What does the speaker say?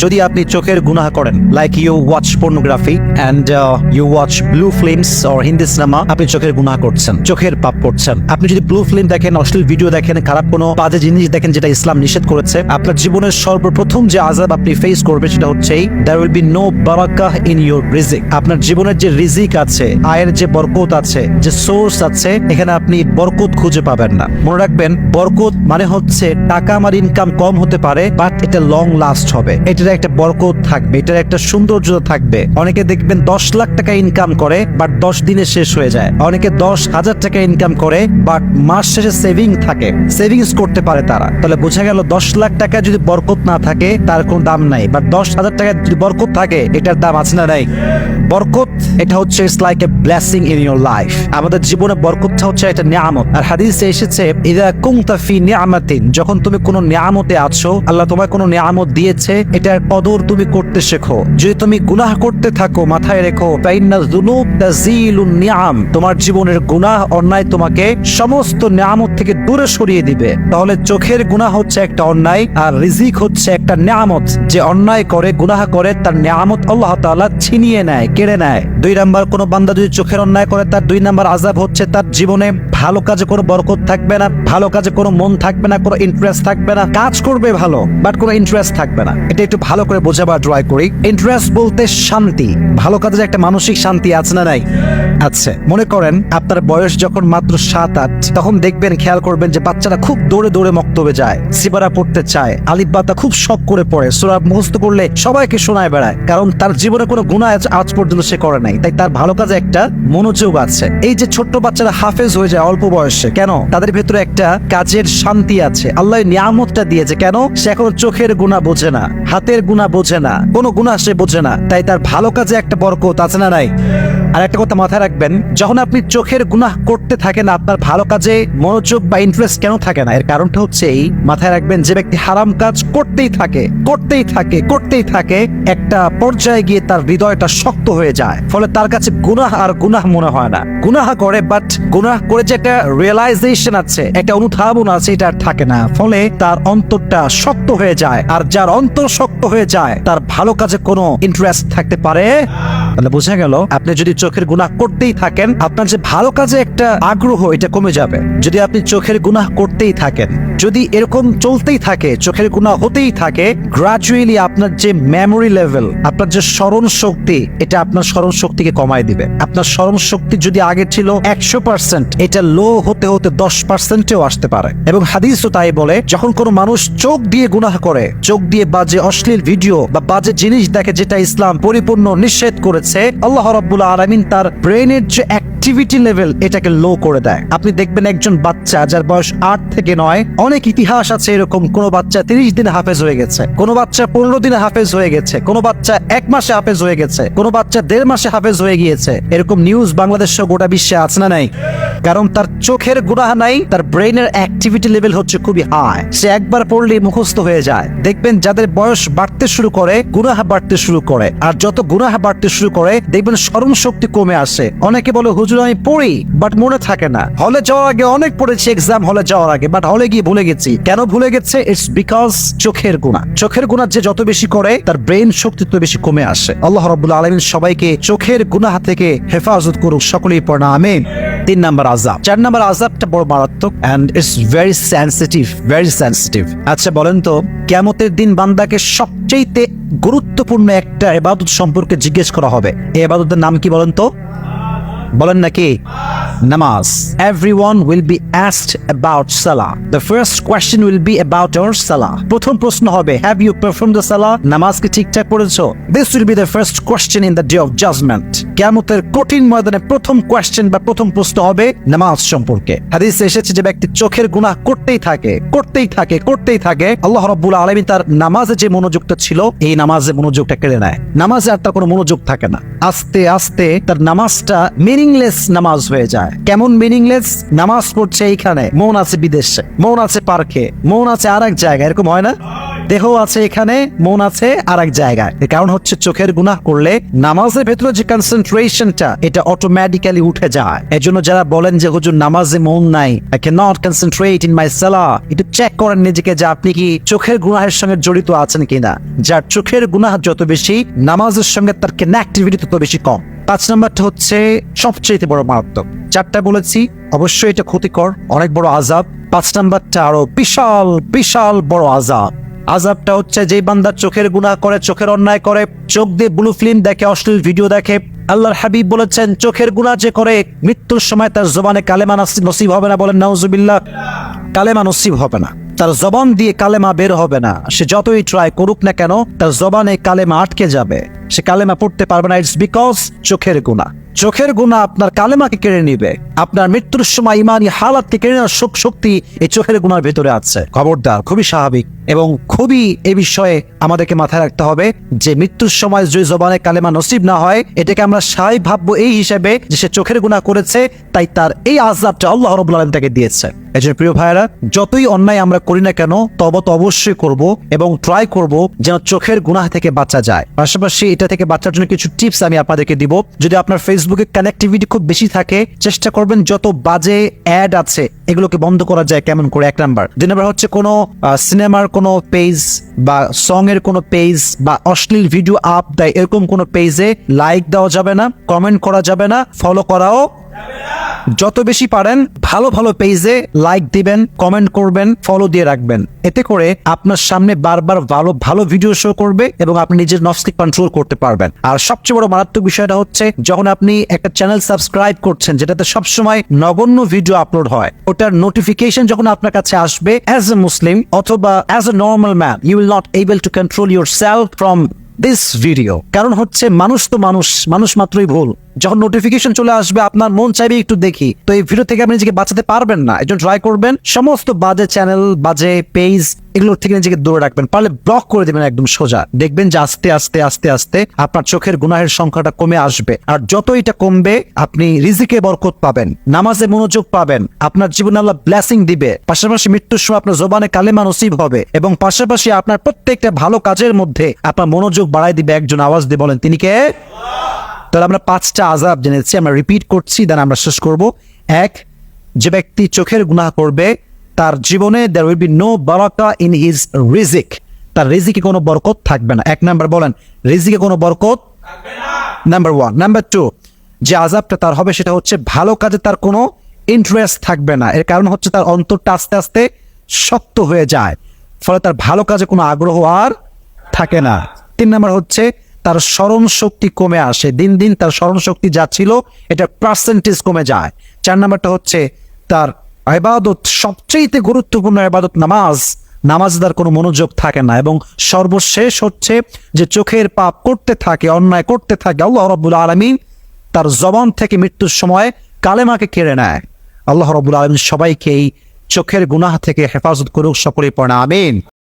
যদি আপনি চোখের গুনাহ করেন, like you watch pornography and you watch blue films or Hindi cinema, আপনি চোখের গুনাহ করছেন, চোখের পাপ করছেন। আপনি যদি ব্লু ফিল্ম দেখেন, অশ্লীল ভিডিও দেখেন, খারাপ কোনো বাজে জিনিস দেখেন যেটা ইসলাম নিষেধ করেছে, আপনার জীবনের সর্বপ্রথম যে আযাব আপনি ফেস করবেন সেটা হচ্ছে there will be no barakah in your রিজিক। আপনার জীবনের যে রিজিক আছে, আয়ের যে বরকত আছে, যে সোর্স আছে, এখানে আপনি বরকত খুঁজে পাবেন না। মনে রাখবেন, বরকত মানে হচ্ছে টাকা আমার ইনকাম কম হতে পারে, বাট এটা লং লাস্ট হবে, এটার একটা বরকত থাকবে, এটার একটা সৌন্দর্য থাকবে। অনেকে দেখবেন 10 লাখ টাকা ইনকাম করে, বাট 10 দিনে শেষ হয়ে যায়। অনেকে 10,000 টাকা ইনকাম করে, বাট মাস শেষে সেভিং থাকে, সেভিংস করতে পারে তারা। তাহলে বোঝা গেল 10 লাখ টাকা যদি বরকত না থাকে তার কোনো দাম নাই, বাট 10,000 টাকা যদি বরকত থাকে এটার দাম আছে না নাই? বরকত এটা হচ্ছে it's like a blessing in your life. আমাদের জীবনে বরকতটা হচ্ছে একটা নিয়ামত। আর হাদিসে এসেছে ইযা কুনতা ফি নিয়ামাতিন, যখন তুমি কোনো নিয়ামতে আছো, আল্লাহ তোমায় কোনো নিয়ামত দিয়েছে, এটার কদর তুমি করতে শেখো। যদি তুমি গুনাহ করতে থাকো, মাথায় রেখো ফাইন্না যুনুব তাজিলুন নিয়াম, তোমার জীবনের গুনাহ অন্যায় তোমাকে সমস্ত নিয়ামত থেকে দূরে সরিয়ে দিবে। তাহলে চোখের গুনাহ হচ্ছে একটা অন্যায়, আর রিজিক হচ্ছে একটা নিয়ামত। যে অন্যায় করে, গুনাহ করে, তার নিয়ামত আল্লাহ তাআলা ছিনিয়ে নেয়, কেড়ে নেয়। 2 নাম্বার, কোন বান্দা যদি চোখের অন্যায় করে, তার 2 নাম্বার আযাব হচ্ছে তার জীবনে ভালো কাজে কোনো বরকত থাকবে না, ভালো কাজে কোনো মন থাকবে না, কোনো ইন্টারেস্ট থাকবে না। কাজ করবে ভালো, বাট কোনো ইন্টারেস্ট থাকবে না। এটা একটু ভালো করে বোঝাবার ট্রাই করি। ইন্টারেস্ট বলতে শান্তি, ভালো কাজে একটা মানসিক শান্তি আছে না নাই? আচ্ছা, মনে করেন আপনার বয়স যখন মাত্র 7-8, তখন দেখবেন, খেয়াল করবেন যে বাচ্চারা খুব দৌড়ে দৌড়ে মক্তবে যায়, সিবারা পড়তে চায়, আলিফ বাতা খুব শখ করে পড়ে, সূরা মুখস্থ করলে সবাইকে শোনায় বেড়ায়, কারণ তার জীবনে কোনো গুনাহ আজ পর্যন্ত সে করে নাই, তাই তার ভালো কাজে একটা মনোযোগ আছে। এই যে ছোট্ট বাচ্চারা হাফেজ হয়ে যায় অল্প বয়সে, কেন? তাদের ভেতরে একটা কাজের শান্তি আছে, আল্লাহ নিয়ামতটা দিয়েছে। কেন? সে এখন চোখের গুনাহ বোঝে না, হাতের গুনাহ বোঝে না, কোনো গুনাহ সে বোঝে না, তাই তার ভালো কাজে একটা বরকত আছে না নাই? আর একটা কথা মাথায় রাখবেন, যখন আপনি চোখের গুনাহ করতে থাকেন, আপনার ভালো কাজে মনোযোগ বা ইন্টারেস্ট কেন থাকে না? এর কারণটা হচ্ছে এই, মাথায় রাখবেন, যে ব্যক্তি হারাম কাজ করতেই থাকে, একটা পর্যায়ে গিয়ে তার হৃদয়টা শক্ত হয়ে যায়, ফলে তার কাছে গুনাহ আর গুনাহ মনে হয় না। গুনাহ করে, বাট গুনাহ করে যে একটা রিয়েলাইজেশন আছে, একটা অনুধাবন আছে, এটা আর থাকে না, ফলে তার অন্তরটা শক্ত হয়ে যায়। আর যার অন্তর শক্ত হয়ে যায়, তার ভালো কাজে কোনো ইন্টারেস্ট থাকতে পারে। তাহলে বোঝা গেল, আপনি যদি চোখের গুনাহ করতেই থাকেন, আপনার যে ভালো কাজে একটা আগ্রহ, এটা কমে যাবে। যদি আপনি চোখের গুনাহ করতেই থাকেন, যদি এরকম চলতেই থাকে, চোখের গুনাহ হতেই থাকে, গ্রাজুয়ালি আপনার যে মেমোরি লেভেল, আপনার যে স্মরণ শক্তি, এটা আপনার স্মরণ শক্তিকে কমায় দিবে। আপনার স্মরণ শক্তি যদি আগে ছিল 100%, এটা লো হতে হতে 10%-এও আসতে পারে। এবং হাদিসও তাই বলে, যখন কোনো মানুষ চোখ দিয়ে গুনাহ করে, চোখ দিয়ে বাজে অশ্লীল ভিডিও বা বাজে জিনিস দেখে, যেটা ইসলাম পরিপূর্ণ নিষেধ করেছে, আল্লাহ রাব্বুল আলামিন তার ব্রেনের যে অ্যাক্টিভিটি লেভেল, এটাকে লো করে দেয়। আপনি দেখবেন একজন বাচ্চা যার বয়স 8 থেকে 9, অনেক ইতিহাস আছে এরকম, কোন বাচ্চা 30 দিনে হাফেজ হয়ে গেছে, কোন বাচ্চা 15 দিনে হাফেজ হয়ে গেছে, কোন বাচ্চা 1 মাসে হাফেজ হয়ে গেছে, কোন বাচ্চা 1.5 মাসে হাফেজ হয়ে গিয়েছে। এরকম নিউজ বাংলাদেশ সহ গোটা বিশ্বে আছে না নাই? কারণ তার চোখের গুনাহ নাই, তার ব্রেনের অ্যাক্টিভিটি লেভেল হচ্ছে খুবই হাই, সে একবার পড়লেই মুখস্থ হয়ে যায়। দেখবেন যাদের বয়স বাড়তে শুরু করে, গুনাহ বাড়তে শুরু করে, আর যত গুনাহ বাড়তে শুরু করে, দেখবেন স্মরণ শক্তি কমে আসে। অনেকে বলে, হুজুর আমি পড়ি, বাট মনে থাকে না। হলে যাওয়ার আগে অনেক পড়েছি, এক্সাম হলে যাওয়ার আগে, বাট হলে গিয়ে ভুলে গেছি। কেন ভুলে গেছে? ইটস বিকজ চোখের গুনাহ। চোখের গুনাহ যে যত বেশি করে, তার ব্রেন শক্তি তত বেশি কমে আসে। আল্লাহ রাব্বুল আলামিন সবাইকে চোখের গুনাহ থেকে হেফাজত করুক, সকলেই পড়না আমিন। 3 নাম্বার আযাব। 4 নাম্বার আযাবটা বড় মারাত্মক, এন্ড ইটস ভেরি সেনসিটিভ। আচ্ছা বলেন তো, কিয়ামতের দিন বান্দাকে সবচেয়ে গুরুত্বপূর্ণ একটা ইবাদত সম্পর্কে জিজ্ঞেস করা হবে। এই ইবাদতের নাম কি বলেন তো? বলেন নাকি? নামাজ। Everyone will be asked about salah. The first question will be about your salah. প্রথম প্রশ্ন হবে, have you performed the salah? নামাজ কি ঠিকঠাক পড়েছো? This will be the first question in the day of judgment. কিয়ামতের কঠিন ময়দানে প্রথম কোয়েশ্চেন বা প্রথম প্রশ্ন হবে নামাজ সম্পর্কে। হাদিসে এসেছে, যে ব্যক্তি চোখের গুনাহ করতেই থাকে, আল্লাহ রাব্বুল আলামিন তার নামাজে যে মনোযোগটা ছিল, এই নামাজে মনোযোগটা কেড়ে নেয়। নামাজে আর তার কোনো মনোযোগ থাকে না। আস্তে আস্তে তার নামাজটা মিনিংলেস নামাজ হয়ে যায়। কেমন মিনিংলেস? নামাজ পড়ছে এইখানে, মন আছে বিদেশে, মন আছে পার্কে, মন আছে আর এক জায়গায়, এরকম হয় না? দেহ আছে এখানে, মন আছে আর এক জায়গায়। এর কারণ হচ্ছে চোখের গুনাহ করলে নামাজের ভেতরে যে কনসেন্ট্রেশনটা এটা অটোমেটিক্যালি উঠে যায়। এজন্য যারা বলেন যে হুজুর নামাজে মন নাই, I can not concentrate in my সালাহ, একটু চেক করেন নিজেকে যে আপনি কি চোখের গুনাহের সঙ্গে জড়িত আছেন কিনা। যার চোখের গুনাহ যত বেশি, নামাজের সঙ্গে তার কানেক্টিভিটি তত বেশি কম। 5 নম্বরটা হচ্ছে সবচেয়ে বড় মারাত্মক। 4টা বলেছি, অবশ্যই এটা ক্ষতিকর, অনেক বড় আযাব। 5 নম্বরটা আরো বিশাল বিশাল বড় আযাব। আযাবটা হচ্ছে যেই বান্দা চোখের গুনাহ করে, চোখের অন্যায় করে, চোখ দিয়ে ব্লু ফিল্ম দেখে, অশ্লীল ভিডিও দেখে, আল্লাহর হাবিব বলেছেন চোখের গুনাহ যে করে মৃত্যুর সময় তার জবানে কালেমা নসিব হবে না। বলেন নাউজুবিল্লাহ। কালেমা নসিব হবে না, তার জবান দিয়ে কালেমা বের হবে না। সে যতই ট্রাই করুক না কেন, তার জবানে কালেমা আটকে যাবে, সে কালেমা পড়তে পারবে না। ইটস বিকজ চোখের গুনাহ। চোখের গুনাহ আপনার কালেমাকে কেড়ে নিবে। আপনার মৃত্যুর সময় ইমানি হালাতকে কেড়ে নেওয়ার শক্তি এই চোখের গুনার ভেতরে আছে। খবরদার, খুবই স্বাভাবিক এবং খুবই এ বিষয়ে আমাদেরকে মাথায় রাখতে হবে যে মৃত্যুর সময় যদি জবানে কালেমা নসিব না হয়, এটাকে আমরা স্বাভাবিক ভাববো এই হিসেবে যে সে চোখের গুনাহ করেছে, তাই তার এই আযাবটা আল্লাহ রাব্বুল আলামিন তাকে দিয়েছে। এজন্য প্রিয় ভাইরা, যতই অন্যায় আমরা করি না কেন, তওবা তো অবশ্যই করব এবং ট্রাই করব যেন চোখের গুনাহ থেকে বাঁচা যায়। পাশাপাশি এটা থেকে বাঁচার জন্য কিছু টিপস আমি আপনাদেরকে দিব। যদি আপনার ফেসবুকে কানেক্টিভিটি খুব বেশি থাকে, চেষ্টা করবেন যত বাজে অ্যাড আছে এগুলোকে বন্ধ করা যায় কেমন করে। 1 নাম্বার। 2 নাম্বার হচ্ছে কোনো সিনেমার কোনো পেজ বা সং এর কোনো পেজ বা অশ্লীল ভিডিও আপ দেয় এরকম কোনো পেজে লাইক দেওয়া যাবে না, কমেন্ট করা যাবে না, ফলো করাও যত বেশি পারেন ভালো ভালো পেজে লাইক দিবেন, কমেন্ট করবেন, ফলো দিয়ে রাখবেন। এতে করে আপনার সামনে বারবার ভালো ভালো ভিডিও শো করবে এবং আপনি নিজের নফসকে কন্ট্রোল করতে পারবেন। আর সবচেয়ে বড় মারাত্মক বিষয়টা হচ্ছে যখন আপনি একটা চ্যানেল সাবস্ক্রাইব করছেন যেটাতে সবসময় নগণ্য ভিডিও আপলোড হয়, ওটার নোটিফিকেশন যখন আপনার কাছে আসবে, অ্যাজ এ মুসলিম অথবা as a normal man, you will not able to control yourself from this video. কারণ হচ্ছে মানুষ তো মানুষ মাত্রই ভুল। যখন নোটিফিকেশন চলে আসবে আপনার মন চাইবে একটু দেখি, তো এই ভিডিও থেকে আপনি নিজেকে বাঁচাতে পারবেন না। এজন্য ট্রাই করবেন সমস্ত বাজে চ্যানেল, বাজে পেজ এগুলোর থেকে নিজেকে দূরে রাখবেন। পারলে ব্লক করে দেবেন একদম সোজা। দেখবেন যে আস্তে আস্তে আস্তে আস্তে আপনার চোখের গুনাহের সংখ্যাটা কমে আসবে। আর যত এটা কমবে আপনি রিজিকে বরকত পাবেন, নামাজে মনোযোগ পাবেন, আপনার জীবনে আল্লাহ ব্লেসিং দিবে। পাশাপাশি মৃত্যুর সময় আপনার জবানে কালেমা নসিব হবে এবং পাশাপাশি আপনার প্রত্যেকটা ভালো কাজের মধ্যে আপনার মনোযোগ বাড়ায় দিবে। একজন আওয়াজ দিয়ে বলেন তিনি কে? তাহলে আমরা 5টা আযাব জেনেছি, আমরা রিপিট করছি, দেন আমরা শেষ করব। 1, যে ব্যক্তি চোখের গুনাহ করবে তার জীবনে there will be no Baraka in his রিজিক, তার রিজিকে কোনো বরকত থাকবে না। 1 নাম্বার বলেন, রিজিকে কোনো বরকত থাকবে না, নাম্বার 1। নাম্বার 2, যে আযাবটা তার হবে সেটা হচ্ছে ভালো কাজে তার কোনো ইন্টারেস্ট থাকবে না। এর কারণ হচ্ছে তার অন্তরটা আস্তে আস্তে শক্ত হয়ে যায়, ফলে তার ভালো কাজে কোনো আগ্রহ আর থাকে না। 3 নাম্বার হচ্ছে তার স্মরণ শক্তি কমে আসে, দিন দিন তার স্মরণ শক্তি যা ছিল এটা পার্সেন্টেজ কমে যায়। 4 নাম্বারটা হচ্ছে তার ইবাদত, সবচেয়ে গুরুত্বপূর্ণ ইবাদত নামাজ তার কোনো মনোযোগ থাকে না। এবং সর্বশেষ হচ্ছে যে চোখের পাপ করতে থাকে, অন্যায় করতে থাকে, আল্লাহ রাব্বুল আলামিন তার জবান থেকে মৃত্যুর সময় কালেমাকে কেড়ে নেয়। আল্লাহ রাব্বুল আলামিন সবাইকে এই চোখের গুনাহ থেকে হেফাজত করুক, সকলেই পড়ে আমিন।